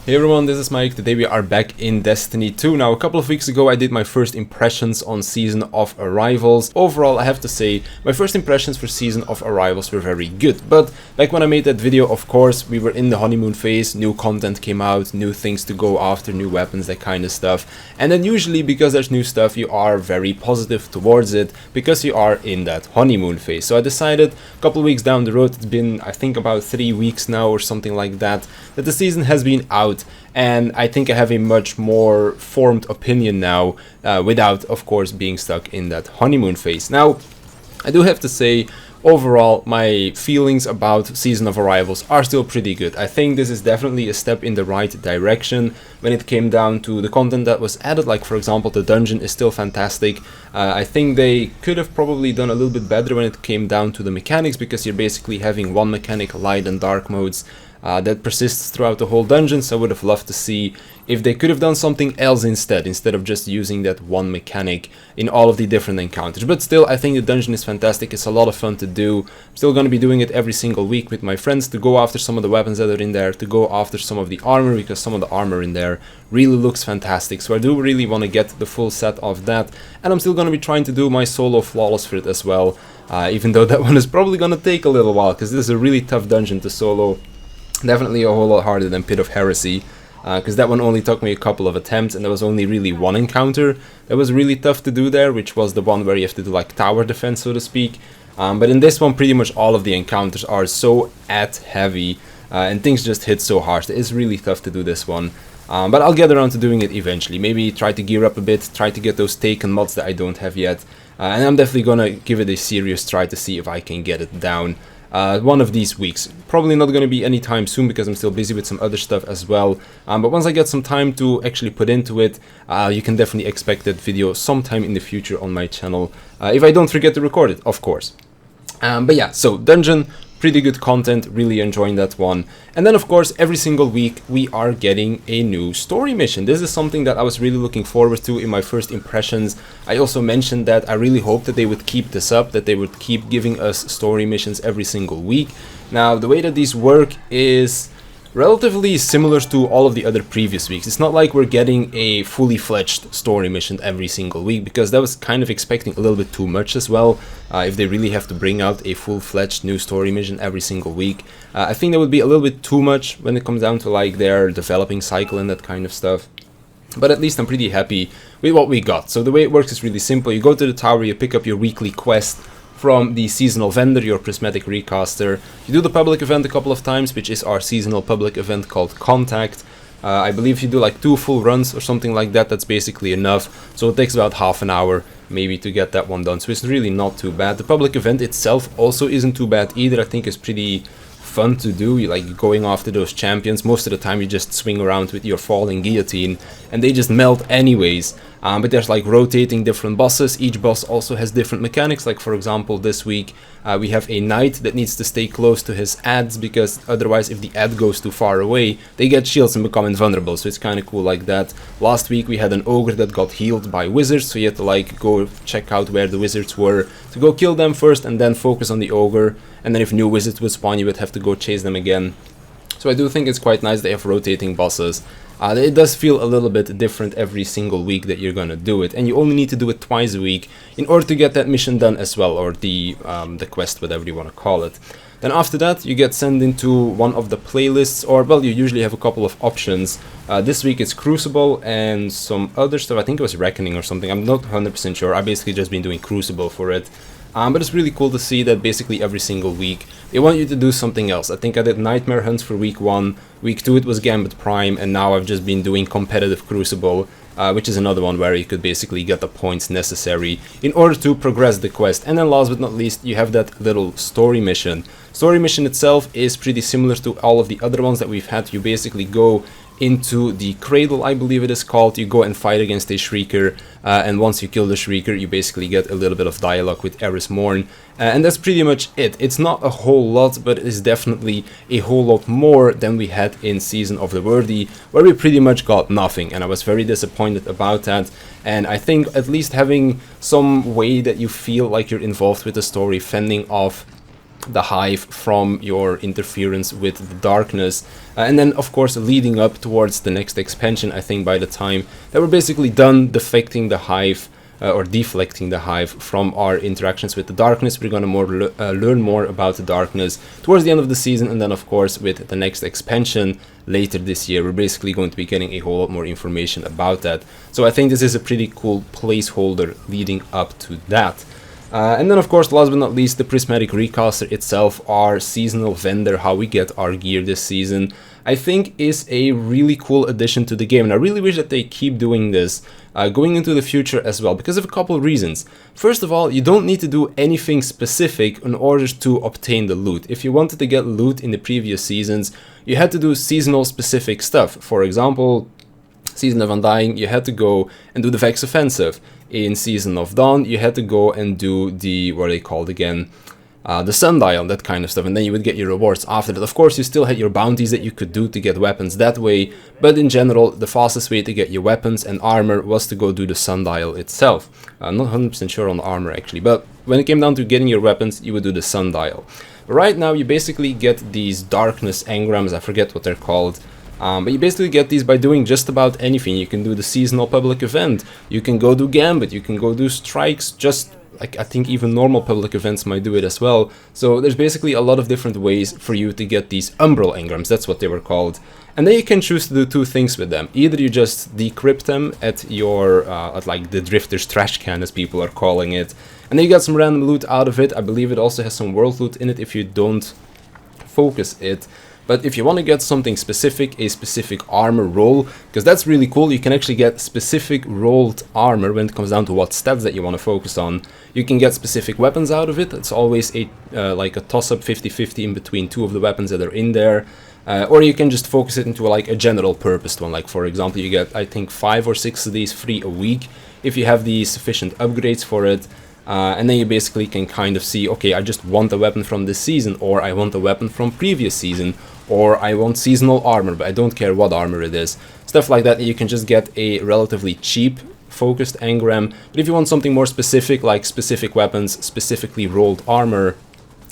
Hey everyone, this is Mike. Today we are back in Destiny 2. Now, a couple of weeks ago I did my first impressions on Season of Arrivals. Overall, I have to say, my first impressions for Season of Arrivals were very good. But back when I made that video, of course, we were in the honeymoon phase, new content came out, new things to go after, new weapons, that kind of stuff. And then usually, because there's new stuff, you are very positive towards it, because you are in that honeymoon phase. So I decided, a couple of weeks down the road, it's been, I think, about 3 weeks now or something like that, that the season has been out. And I think I have a much more formed opinion now, without, of course, being stuck in that honeymoon phase. Now, I do have to say, overall, my feelings about Season of Arrivals are still pretty good. I think this is definitely a step in the right direction when it came down to the content that was added. Like, for example, the dungeon is still fantastic. I think they could have probably done a little bit better when it came down to the mechanics, because you're basically having one mechanic, light and dark modes, that persists throughout the whole dungeon. So I would have loved to see if they could have done something else instead of just using that one mechanic in all of the different encounters. But still, I think the dungeon is fantastic. It's a lot of fun to do. I'm still going to be doing it every single week with my friends, to go after some of the weapons that are in there, to go after some of the armor, because some of the armor in there really looks fantastic. So I do really want to get the full set of that, and I'm still going to be trying to do my solo flawless for it as well, even though that one is probably going to take a little while, because this is a really tough dungeon to solo. Definitely a whole lot harder than Pit of Heresy, because that one only took me a couple of attempts, and there was only really one encounter that was really tough to do there, which was the one where you have to do like tower defense, so to speak. But in this one, pretty much all of the encounters are so heavy, and things just hit so hard. It's really tough to do this one. But I'll get around to doing it eventually. Maybe try to gear up a bit, try to get those taken mods that I don't have yet. And I'm definitely gonna give it a serious try to see if I can get it down. One of these weeks. Probably not going to be anytime soon, because I'm still busy with some other stuff as well. But once I get some time to actually put into it, you can definitely expect that video sometime in the future on my channel. If I don't forget to record it, of course. But yeah, so dungeon, pretty good content, really enjoying that one. And then of course, every single week we are getting a new story mission. This is something that I was really looking forward to in my first impressions. I also mentioned that I really hope that they would keep this up, that they would keep giving us story missions every single week. Now, the way that these work is relatively similar to all of the other previous weeks. It's not like we're getting a fully fledged story mission every single week, because that was kind of expecting a little bit too much as well. If they really have to bring out a full-fledged new story mission every single week, I think that would be a little bit too much when it comes down to like their developing cycle and that kind of stuff. But at least I'm pretty happy with what we got. So the way it works is really simple. You go to the tower, you pick up your weekly quest from the seasonal vendor, your prismatic recaster. You do the public event a couple of times, which is our seasonal public event called Contact. I believe you do like 2 full runs or something like that. That's basically enough. So it takes about half an hour maybe to get that one done. So it's really not too bad. The public event itself also isn't too bad either. I think it's pretty fun to do. You like going after those champions. Most of the time you just swing around with your falling guillotine and they just melt anyways. But there's like rotating different bosses. Each boss also has different mechanics. Like for example, this week we have a knight that needs to stay close to his adds, because otherwise if the add goes too far away, they get shields and become invulnerable. So it's kind of cool like that. Last week we had an ogre that got healed by wizards, so you had to like go check out where the wizards were to go kill them first and then focus on the ogre. And then if new wizards would spawn, you would have to go chase them again. So I do think it's quite nice they have rotating bosses. It does feel a little bit different every single week that you're gonna do it, and you only need to do it twice a week in order to get that mission done as well, or the quest, whatever you want to call it. Then after that, you get sent into one of the playlists, or well, you usually have a couple of options. This week it's Crucible and some other stuff. I think it was Reckoning or something. I'm not 100% sure. I've basically just been doing Crucible for it. But it's really cool to see that basically every single week they want you to do something else. I think I did Nightmare Hunts for week 1, week 2 it was Gambit Prime, and now I've just been doing competitive Crucible, which is another one where you could basically get the points necessary in order to progress the quest. And then last but not least, you have that little story mission. Story mission itself is pretty similar to all of the other ones that we've had. You basically go into the cradle, I believe it is called. You go and fight against a Shrieker, and once you kill the Shrieker, you basically get a little bit of dialogue with Eris Morn, and that's pretty much it. It's not a whole lot, but it is definitely a whole lot more than we had in Season of the Worthy, where we pretty much got nothing, and I was very disappointed about that. And I think at least having some way that you feel like you're involved with the story, fending off the hive from your interference with the darkness, and then of course leading up towards the next expansion. I think by the time that we're basically done defecting the hive or deflecting the hive from our interactions with the darkness, we're going to learn more about the darkness towards the end of the season, and then of course with the next expansion later this year we're basically going to be getting a whole lot more information about that. So I think this is a pretty cool placeholder leading up to that. And then of course, last but not least, the Prismatic Recaster itself, our seasonal vendor, how we get our gear this season, I think is a really cool addition to the game, and I really wish that they keep doing this going into the future as well, because of a couple of reasons. First of all, you don't need to do anything specific in order to obtain the loot. If you wanted to get loot in the previous seasons, you had to do seasonal specific stuff. For example, Season of Undying, you had to go and do the Vex Offensive. In Season of Dawn, you had to go and do the, what are they called again? The Sundial, that kind of stuff, and then you would get your rewards after that. Of course, you still had your bounties that you could do to get weapons that way, but in general, the fastest way to get your weapons and armor was to go do the Sundial itself. I'm not 100% sure on the armor actually, but when it came down to getting your weapons, you would do the Sundial. Right now, you basically get these Darkness Engrams, I forget what they're called, but you basically get these by doing just about anything. You can do the seasonal public event, you can go do Gambit, you can go do strikes, just like I think even normal public events might do it as well. So there's basically a lot of different ways for you to get these Umbral Engrams, that's what they were called. And then you can choose to do two things with them. Either you just decrypt them at your, at like the Drifter's trash can as people are calling it, and then you get some random loot out of it. I believe it also has some world loot in it if you don't focus it. But if you want to get something specific, a specific armor roll, because that's really cool, you can actually get specific rolled armor when it comes down to what stats that you want to focus on. You can get specific weapons out of it. It's always a like a toss-up 50-50 in between two of the weapons that are in there. Or you can just focus it into like a general purposed one. Like for example, you get I think 5 or 6 of these free a week if you have the sufficient upgrades for it. And then you basically can kind of see, okay, I just want a weapon from this season, or I want a weapon from previous season, or I want seasonal armor, but I don't care what armor it is. Stuff like that, you can just get a relatively cheap focused engram. But if you want something more specific, like specific weapons, specifically rolled armor,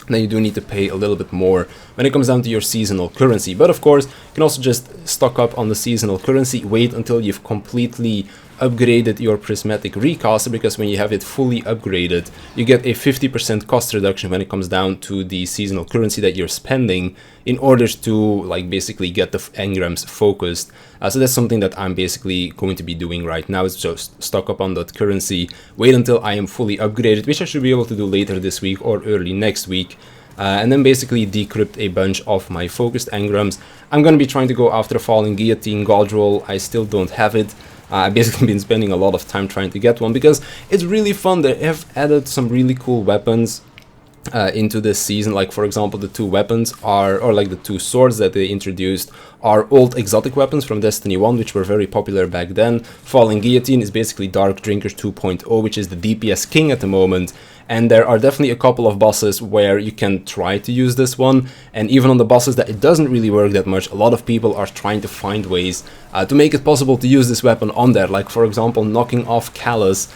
then you do need to pay a little bit more when it comes down to your seasonal currency. But of course, you can also just stock up on the seasonal currency, wait until you've completely upgraded your Prismatic Recaster, because when you have it fully upgraded, you get a 50% cost reduction when it comes down to the seasonal currency that you're spending in order to like basically get the engrams focused. So that's something that I'm basically going to be doing right now, is just stock up on that currency, wait until I am fully upgraded, which I should be able to do later this week or early next week. And then basically decrypt a bunch of my focused engrams. I'm going to be trying to go after a Falling Guillotine God roll. I still don't have it. I've basically been spending a lot of time trying to get one because it's really fun. They have added some really cool weapons into this season. Like for example, the two weapons are, or like the two swords that they introduced are old exotic weapons from Destiny 1, which were very popular back then. Falling Guillotine is basically Dark Drinkers 2.0, which is the DPS king at the moment. And there are definitely a couple of bosses where you can try to use this one, and even on the bosses that it doesn't really work that much, a lot of people are trying to find ways to make it possible to use this weapon on there. Like for example, knocking off Callus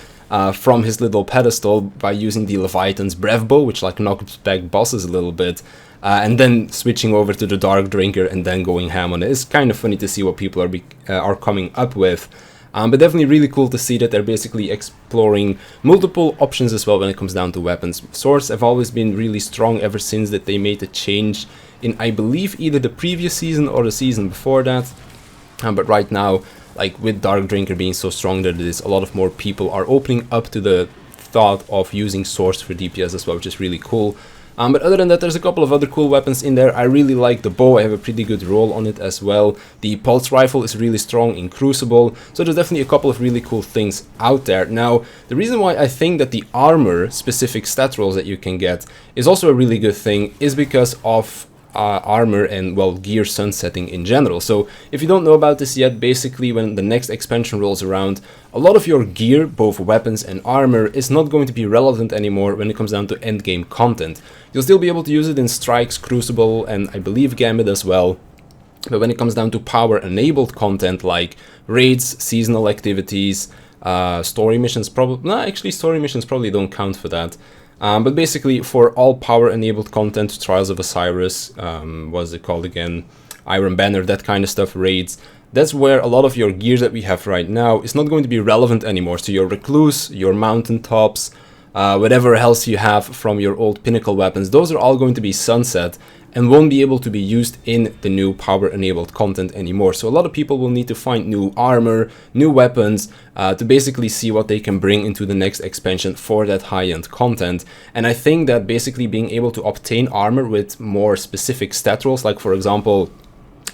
from his little pedestal by using the Leviathan's Breath Bow, which like knocks back bosses a little bit, and then switching over to the Dark Drinker and then going ham on it. It's kind of funny to see what people are coming up with. But definitely really cool to see that they're basically exploring multiple options as well when it comes down to weapons. Swords have always been really strong ever since that they made a change in, I believe, either the previous season or the season before that. But right now, like with Dark Drinker being so strong that it is, a lot of more people are opening up to the thought of using swords for DPS as well, which is really cool. But other than that, there's a couple of other cool weapons in there. I really like the bow. I have a pretty good roll on it as well. The pulse rifle is really strong in Crucible. So there's definitely a couple of really cool things out there. Now, the reason why I think that the armor specific stat rolls that you can get is also a really good thing is because of armor and, well, gear sunsetting in general. So if you don't know about this yet, basically when the next expansion rolls around, a lot of your gear, both weapons and armor, is not going to be relevant anymore when it comes down to endgame content. You'll still be able to use it in Strikes, Crucible, and I believe Gambit as well. But when it comes down to power-enabled content like raids, seasonal activities, story missions, probably... No, actually story missions probably don't count for that. But basically, for all power-enabled content, Trials of Osiris, what's it called again? Iron Banner, that kind of stuff, raids. That's where a lot of your gear that we have right now is not going to be relevant anymore. So your Recluse, your Mountaintops, whatever else you have from your old Pinnacle weapons, those are all going to be sunset and won't be able to be used in the new power-enabled content anymore. So a lot of people will need to find new armor, new weapons, to basically see what they can bring into the next expansion for that high-end content. And I think that basically being able to obtain armor with more specific stat rolls, like for example,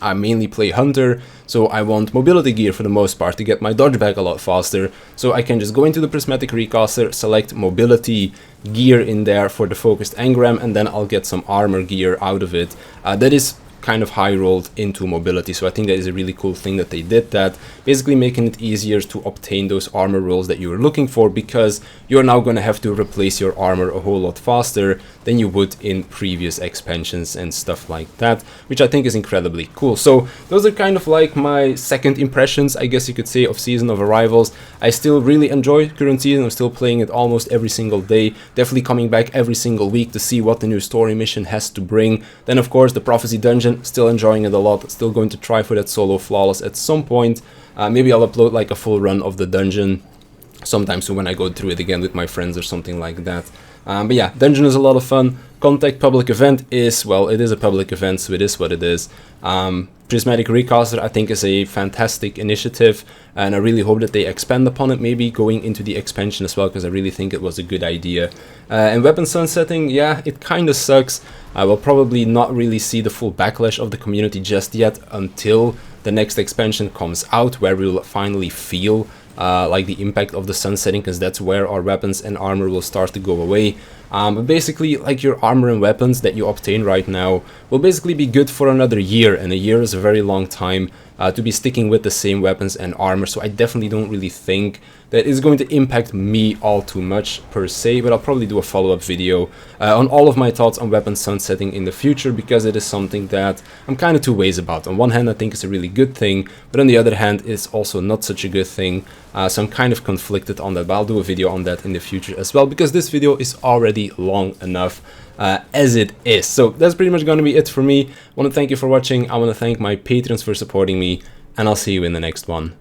I mainly play Hunter, so I want mobility gear for the most part to get my dodge back a lot faster. So I can just go into the Prismatic Recaster, select mobility gear in there for the focused engram, and then I'll get some armor gear out of it. That is kind of high rolled into mobility, so I think that is a really cool thing that they did that, basically making it easier to obtain those armor rolls that you were looking for, because you're now going to have to replace your armor a whole lot faster than you would in previous expansions and stuff like that, which I think is incredibly cool. So those are kind of like my second impressions, I guess you could say, of Season of Arrivals. I still really enjoy current season. I'm still playing it almost every single day, definitely coming back every single week to see what the new story mission has to bring. Then of course the Prophecy Dungeon, still enjoying it a lot, still going to try for that solo flawless at some point. Maybe I'll upload like a full run of the dungeon sometime soon when I go through it again with my friends or something like that. But yeah, dungeon is a lot of fun. Contact public event is, well, it is a public event, so it is what it is. Prismatic Recaster I think is a fantastic initiative, and I really hope that they expand upon it, maybe going into the expansion as well, because I really think it was a good idea. And weapon sunsetting, yeah, it kind of sucks. I will probably not really see the full backlash of the community just yet until the next expansion comes out, where we'll finally feel like the impact of the sunsetting, because that's where our weapons and armor will start to go away. But basically, like, your armor and weapons that you obtain right now will basically be good for another year, and a year is a very long time to be sticking with the same weapons and armor, so I definitely don't really think that is going to impact me all too much per se, but I'll probably do a follow-up video on all of my thoughts on weapon sunsetting in the future, because it is something that I'm kind of two ways about. On one hand, I think it's a really good thing, but on the other hand, it's also not such a good thing, so I'm kind of conflicted on that, but I'll do a video on that in the future as well, because this video is already long enough as it is. So that's pretty much going to be it for me. I want to thank you for watching. I want to thank my patrons for supporting me, and I'll see you in the next one.